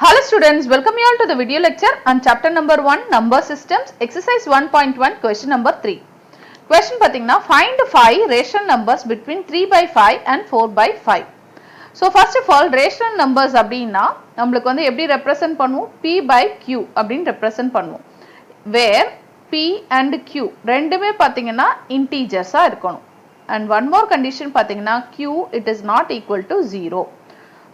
Hello students, welcome you all to the video lecture on chapter number 1 number systems exercise 1.1 question number 3. Question pathina find 5 rational numbers between 3 by 5 and 4 by 5. So first of all rational numbers அப்படினா நமக்கு வந்து எப்படி represent பண்ணுவோம் p by q அப்படினு represent பண்ணுவோம் where p and q ரெண்டுமே பாத்தீங்கன்னா integers ஆ இருக்கணும் and one more condition பாத்தீங்கன்னா q it is not equal to 0.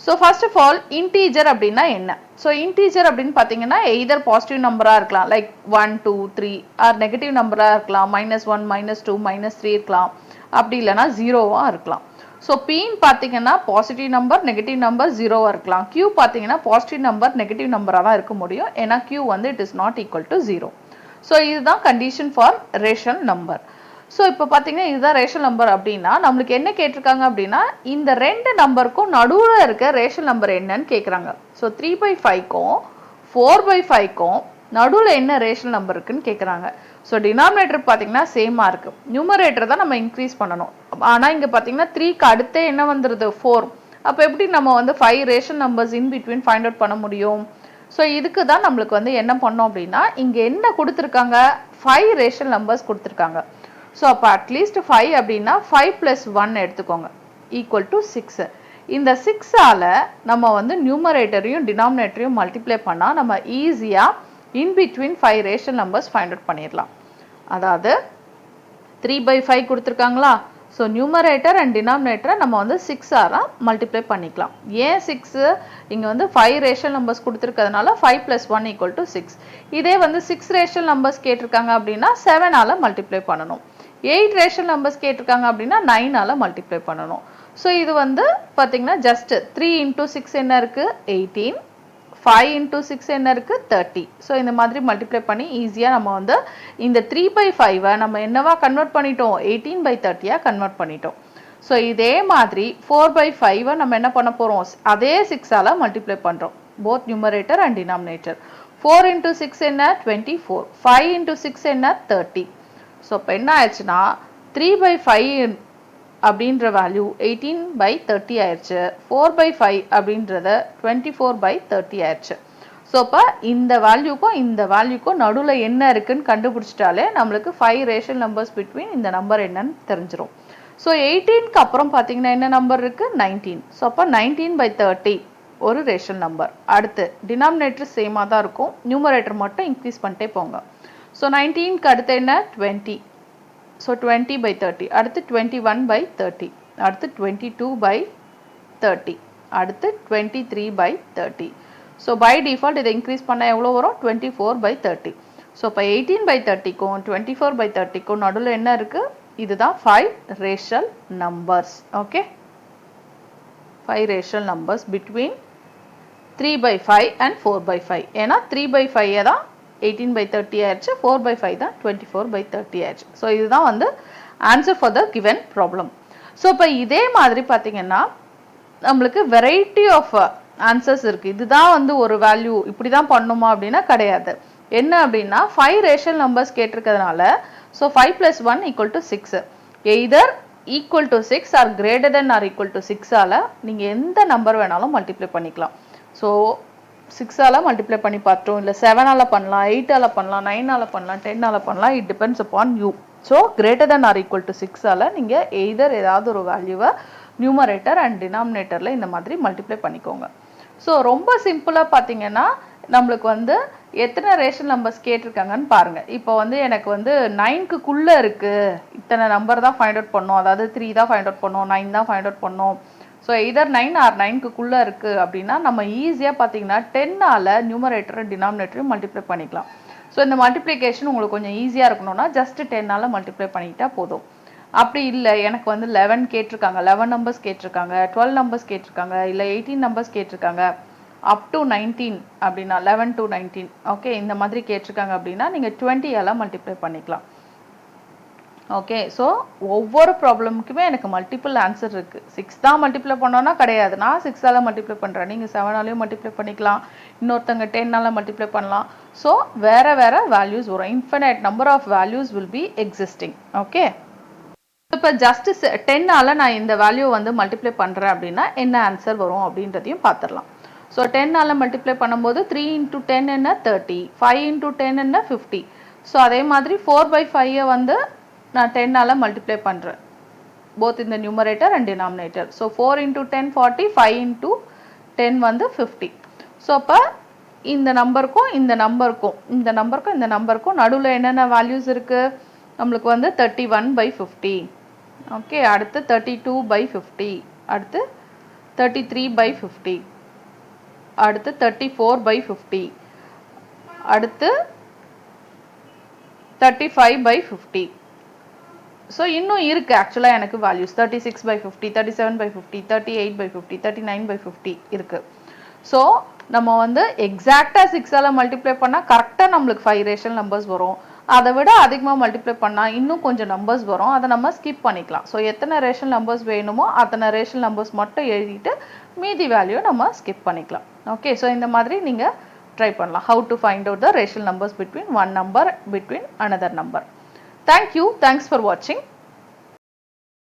So first of all integer அப்படினா என்ன so integer அப்படினு பாத்தீங்கன்னா either positive number ஆ இருக்கலாம் like 1 2 3 or negative number ஆ இருக்கலாம் -1 -2 -3 இருக்கலாம் அப்படி இல்லனா 0 ஆ இருக்கலாம் so p ன்னு பாத்தீங்கன்னா positive number negative number 0 ஆ இருக்கலாம் q பாத்தீங்கன்னா positive number negative number ஆ தான் இருக்க முடியும் ஏனா q வந்து it is not equal to 0 so இதுதான் condition for rational number so இப்போ பாத்தீங்கன்னா இதுதான் ரேஷனல் நம்பர் அப்படினா நமக்கு என்ன கேட்டிருக்காங்க அப்படினா இந்த ரெண்டு நம்பருக்கும் நடுவுல இருக்க ரேஷனல் நம்பர் என்னன்னு கேக்குறாங்க so 3/5 க்கும் 4/5 க்கும் நடுவுல என்ன ரேஷனல் நம்பர் இருக்குன்னு கேக்குறாங்க so டினாமினேட்டர் பாத்தீங்கன்னா சேமா இருக்கு நியூமரேட்டர் தான் நம்ம இன்கிரீஸ் பண்ணனும் ஆனா இங்க பாத்தீங்கன்னா 3 க்கு அடுத்து என்ன வந்துருது 4 அப்ப எப்படி நம்ம வந்து 5 rational numbers in between find out பண்ண முடியும் so இதுக்கு தான் நமக்கு வந்து என்ன பண்ணோம் அப்படினா இங்க என்ன கொடுத்திருக்காங்க 5 ரேஷனல் நம்பர்ஸ் கொடுத்திருக்காங்க so அப்ப at least 5 அப்படினா 5 plus 1 எடுத்துக்கோங்க equal to 6 இந்த 6 ஆல நம்ம வந்து நியூமரேட்டரையும் டினாமினேட்டரையும் மல்டிப்ளை பண்ணா நம்ம ஈஸியா in between 5 rational numbers find out பண்ணிரலாம் அதாவது 3/5 கொடுத்திருக்காங்களா so numerator and denominator நம்ம வந்து 6 ஆல மல்டிப்ளை பண்ணிக்கலாம் ஏன் 6 இங்க வந்து 5 rational numbers கொடுத்திருக்கிறதுனால 5 plus 1 equal to 6 இதே வந்து 6 rational numbers கேட்டிருக்காங்க அப்படினா 7 ஆல மல்டிப்ளை பண்ணனும் 8 rational numbers கேட்டிருக்காங்க அப்படினா 9 ஆல மல்டிப்ளை பண்ணனும் so இது வந்து பாத்தீங்கன்னா just 3 into 6 என்ன இருக்கு 18 5 into 6 என்ன இருக்கு 30 so இந்த மாதிரி மல்டிப்ளை பண்ணி ஈஸியா நம்ம வந்து இந்த 3/5 நம்ம என்னவா கன்வர்ட் பண்ணிட்டோம் 18/30 ஆ கன்வர்ட் பண்ணிட்டோம் so இதே மாதிரி 4/5 நம்ம என்ன பண்ண போறோம் அதே 6 ஆல மல்டிப்ளை பண்றோம் both numerator and denominator 4 into 6 என்ன 24 5 into 6 என்ன 30 so இப்போ என்ன ஆயிடுச்சுனா 3/5 அப்படிங்கற வேல்யூ 18/30 ஆயிருச்சு 4/5 அப்படிங்கறது 24/30 ஆயிருச்சு சோ அப்ப இந்த வேல்யூக்கும் இந்த வேல்யூக்கும் நடுவுல என்ன இருக்குன்னு கண்டுபிடிச்சிட்டாலே நமக்கு 5 ரேஷனல் நம்பர்ஸ் between இந்த நம்பர் என்னன்னு தெரிஞ்சிரும் சோ 18 க்கு அப்புறம் பாத்தீங்கன்னா என்ன நம்பர் இருக்கு 19 சோ அப்ப 19/30 ஒரு ரேஷனல் நம்பர் அடுத்து டினாமினேட்டர் சேமா தான் இருக்கும் நியூமரேட்டர் மட்டும் இன்கிரீஸ் பண்ணிட்டே போங்க சோ 19 க்கு அடுத்து என்ன 20 so 20/30 அடுத்து 21/30 அடுத்து 22/30 அடுத்து 23/30 so by default இதை increase பண்ணா எவ்வளவு வரும் 24/30 so இப்ப 18/30 க்கும் 24/30 க்கும் நடுவுல என்ன இருக்கு இதுதான் 5 rational numbers okay 5 rational numbers between 3/5 and 4/5 ஏனா 3/5 தான் 18/30 ஆயிருச்சு 4/5 தான் 24/30 ஆயிருச்சு so இதுதான் வந்து answer for the given problem so இப்ப இதே மாதிரி பாத்தீங்கன்னா நமக்கு variety of answers இருக்கு இதுதான் வந்து ஒரு வேல்யூ இப்படி தான் பண்ணனுமா அப்படினா கிடையாது என்ன அப்படினா 5 rational numbers கேட்டிருக்கிறதுனால so 5 plus 1 equal to 6 either equal to 6 or greater than or equal to 6 ஆல நீங்க எந்த நம்பர் வேணாலும் மல்டிப்ளை பண்ணிக்கலாம் so 6 ஆல மல்டிப்ளை பண்ணி பார்த்தோம் இல்ல 7 ஆல பண்ணலாம் 8 ஆல பண்ணலாம் 9 ஆல பண்ணலாம் 10 ஆல பண்ணலாம் it depends upon you so greater than or equal to 6 ஆல நீங்க either ஏதாவது ஒரு வேல்யூவை நியூமரேட்டர் and denominatorல இந்த மாதிரி மல்டிப்ளை பண்ணிக்கோங்க so ரொம்ப சிம்பிளா பாத்தீங்கன்னா நமக்கு வந்து எத்தனை ரேஷனல் நம்பர்ஸ் கேட்டிருக்காங்கன்னு பாருங்க இப்போ வந்து எனக்கு வந்து 9 க்குள்ள இருக்கு இத்தனை நம்பர் தான் ஃபைண்ட் அவுட் பண்ணனும் அதாவது 3 தான் ஃபைண்ட் அவுட் பண்ணனும் 9 தான் ஃபைண்ட் அவுட் பண்ணனும் so either 9 or 9 க்குள்ள இருக்கு அப்படினா நம்ம ஈஸியா பாத்தீங்கன்னா 10 ஆல நியூமரேட்டர் டினாமினேட்டர் மல்டிப்ளை பண்ணிக்கலாம் so இந்த மல்டிப்ளிகேஷன் உங்களுக்கு கொஞ்சம் ஈஸியா இருக்கணும்னா just 10 ஆல மல்டிப்ளை பண்ணிட்டா போதும் அப்படி இல்ல எனக்கு வந்து 11 கேட்டிருக்காங்க 11 நம்பர்ஸ் கேட்டிருக்காங்க 12 நம்பர்ஸ் கேட்டிருக்காங்க இல்ல 18 நம்பர்ஸ் கேட்டிருக்காங்க up to 19 அப்படினா 11 to 19 ஓகே இந்த மாதிரி கேட்டிருக்காங்க அப்படினா நீங்க 20 ஆல மல்டிப்ளை பண்ணிக்கலாம் ஓகே சோ ஒவ்வொரு ப்ராப்ளம்க்குமே எனக்கு மல்டிபிள் ஆன்சர் இருக்கு 6 தான் மல்டிப்ளை பண்ணனும்னா கிடையாது நான் 6 ஆல மல்டிப்ளை பண்றேன் நீங்க 7 ஆலயும் மல்டிப்ளை பண்ணிக்கலாம் இன்னொருத்தங்க 10 ஆல மல்டிப்ளை பண்ணலாம் சோ வேற வேற வேல்யூஸ் வரும் infinite number of values will be existing okay இப்ப just 10 ஆல நான் இந்த வேல்யூ வந்து மல்டிப்ளை பண்றேன் அப்படினா என்ன ஆன்சர் வரும் அப்படின்றதையும் பாத்துறலாம் ஸோ 10ஆல் மல்டிப்ளை பண்ணும்போது 3 into 10 என்ன 30, 5 into 10 என்ன 50. ஸோ அதே மாதிரி 4/5 வந்து நான் 10ஆல் மல்டிப்ளை பண்ணுறேன், both in the numerator and denominator. So 4 into 10 40, 5 into 10 வந்து 50. ஸோ அப்போ இந்த நம்பருக்கும் இந்த நம்பருக்கும் இந்த நம்பருக்கும் இந்த நம்பருக்கும் நடுவில் என்னென்ன வேல்யூஸ் இருக்குது, நம்மளுக்கு வந்து 31/50. ஓகே, அடுத்து 32/50, அடுத்து 33/50, அடுத்து 34/50, அடுத்து 35/50. ஸோ இன்னும் இருக்கு ஆக்சுவலாக எனக்கு வேல்யூஸ் 36/50, 37/50, 38/50, 39/50 இருக்கு. ஸோ நம்ம வந்து எக்ஸாக்டாக 6ஆல் மல்டிப்ளை பண்ணால் கரெக்டாக நம்மளுக்கு 5 ரேஷனல் நம்பர்ஸ் வரும். அதை விட அதிகமாக மல்டிப்ளை பண்ணால் இன்னும் கொஞ்சம் நம்பர்ஸ் வரும், அதை நம்ம ஸ்கிப் பண்ணிக்கலாம். ஸோ எத்தனை ரேஷனல் நம்பர்ஸ் வேணுமோ அத்தனை ரேஷனல் நம்பர்ஸ் மட்டும் எழுதிட்டு மீதி வேல்யூ நம்ம ஸ்கிப் பண்ணிக்கலாம். ஓகே, ஸோ இந்த மாதிரி நீங்கள் ட்ரை பண்ணலாம். How to find out the rational numbers between one number between another number. Thank you. Thanks for watching.